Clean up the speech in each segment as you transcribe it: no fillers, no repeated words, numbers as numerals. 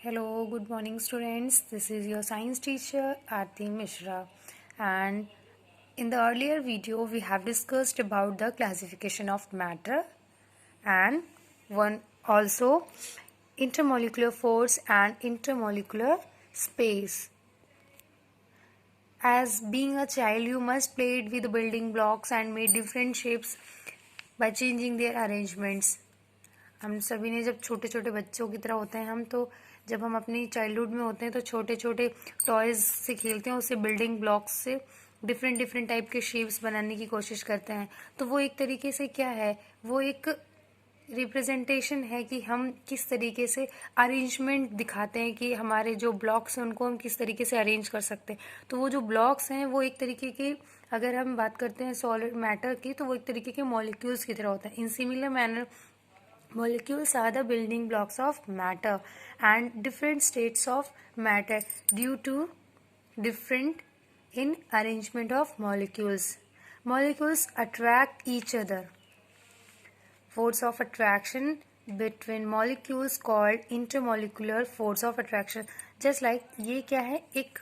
Hello, good morning, students. This is your science teacher Aarti Mishra, and in the earlier video, we have discussed about the classification of matter and one also intermolecular force and intermolecular space. As being a child, you must played with the building blocks and made different shapes by changing their arrangements. हम सभी ने जब छोटे छोटे बच्चों की तरह होते हैं हम तो जब हम अपनी चाइल्डहुड में होते हैं तो छोटे छोटे टॉयज से खेलते हैं, उससे बिल्डिंग ब्लॉक्स से डिफरेंट डिफरेंट टाइप के शेप्स बनाने की कोशिश करते हैं. तो वो एक तरीके से क्या है, वो एक रिप्रेजेंटेशन है कि हम किस तरीके से अरेंजमेंट दिखाते हैं कि हमारे जो ब्लॉक्स हैं उनको हम किस तरीके से अरेंज कर सकते हैं. तो वो जो ब्लॉक्स हैं वो एक तरीके के, अगर हम बात करते हैं सॉलिड मैटर की, तो वो एक तरीके के मॉलिक्यूल्स की तरह होता है. In similar manner molecules are the building blocks of matter and different states of matter due to different in arrangement of molecules. Molecules attract each other. Force of attraction between molecules called intermolecular force of attraction. Just like ये क्या है, एक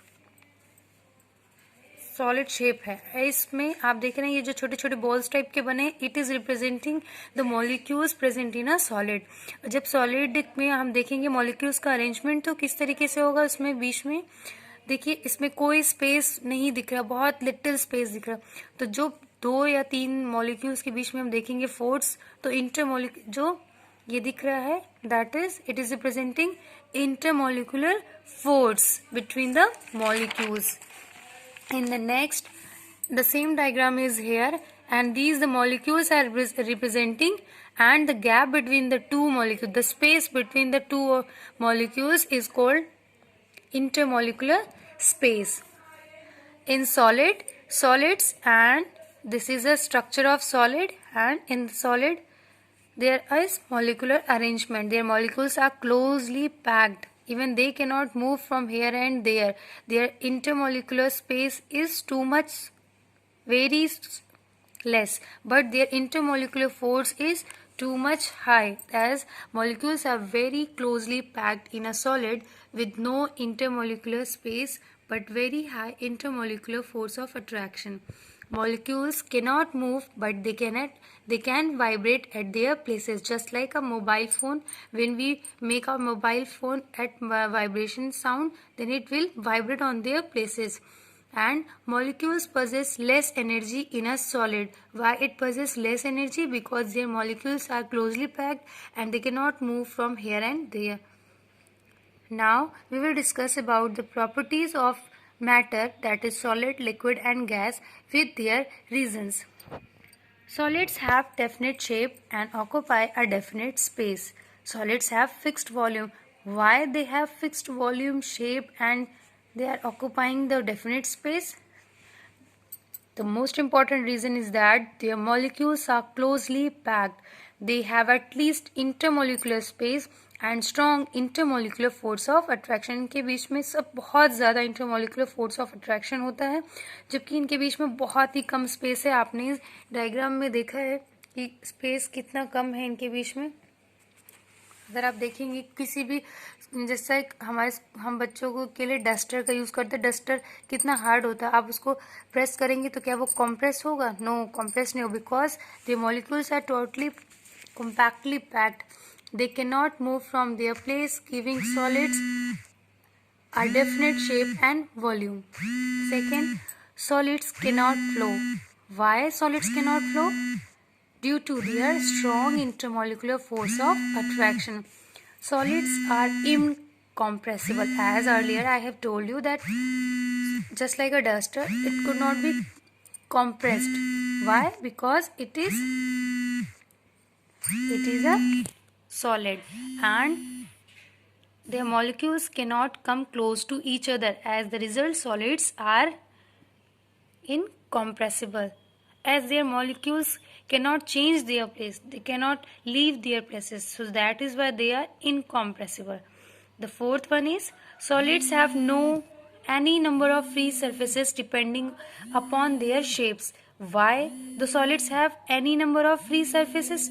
solid shape है. इसमें आप देख रहे हैं ये जो छोटे छोटे बॉल्स टाइप के बने, it is representing the molecules present in a solid. जब सॉलिड में हम देखेंगे मॉलिक्यूल्स का अरेंजमेंट तो किस तरीके से होगा, उसमें बीच में देखिए इसमें कोई स्पेस नहीं दिख रहा, बहुत लिटिल स्पेस दिख रहा. तो जो 2 या 3 मॉलिक्यूल्स के बीच में हम देखेंगे फोर्स, तो इंटरमॉलिक्यूल जो ये दिख रहा है that is it is representing intermolecular force between the molecules. In the next, the same diagram is here, and these the molecules are representing, and the gap between the two molecules, the space between the two molecules is called intermolecular space. In solids, and this is a structure of solid, and in solid there is molecular arrangement. Their molecules are closely packed. Even they cannot move from here and there. Their intermolecular space is too much, very less, but their intermolecular force is too much high, as molecules are very closely packed in a solid with no intermolecular space but very high intermolecular force of attraction. Molecules cannot move, but they can vibrate at their places, just like a mobile phone. When we make our mobile phone at vibration sound, then it will vibrate on their places. And molecules possess less energy in a solid. Why it possess less energy? Because their molecules are closely packed and they cannot move from here and there. Now we will discuss about the properties of matter, that is solid, liquid and gas, with their reasons. Solids have definite shape and occupy a definite space. Solids have fixed volume. Why they have fixed volume, shape, and they are occupying the definite space? The most important reason is that their molecules are closely packed. They have at least intermolecular space and strong intermolecular force of attraction. इनके बीच में सब बहुत ज़्यादा intermolecular force of attraction होता है, जबकि इनके बीच में बहुत ही कम स्पेस है. आपने इस डायग्राम में देखा है कि स्पेस कितना कम है इनके बीच में. अगर आप देखेंगे किसी भी, जैसा हम बच्चों को के लिए डस्टर का यूज़ करते हैं, डस्टर कितना हार्ड होता है. आप उसको प्रेस करेंगे तो क्या वो कॉम्प्रेस होगा? नो, कॉम्प्रेस नहीं हो, because the molecules are totally compactly packed. They cannot move from their place, giving solids a definite shape and volume. Second, solids cannot flow. Why solids cannot flow? Due to their strong intermolecular force of attraction. Solids are incompressible. As earlier I have told you that just like a duster, it could not be compressed. Why? Because it is a solid, and their molecules cannot come close to each other. As the result, solids are incompressible. As their molecules cannot change their place, they cannot leave their places, so that is why they are incompressible. The fourth one is solids have any number of free surfaces depending upon their shapes. Why the solids have any number of free surfaces?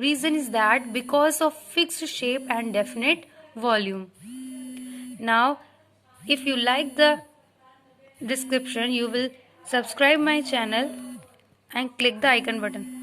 Reason is that because of fixed shape and definite volume. Now, if you like the description, you will subscribe my channel and click the icon button.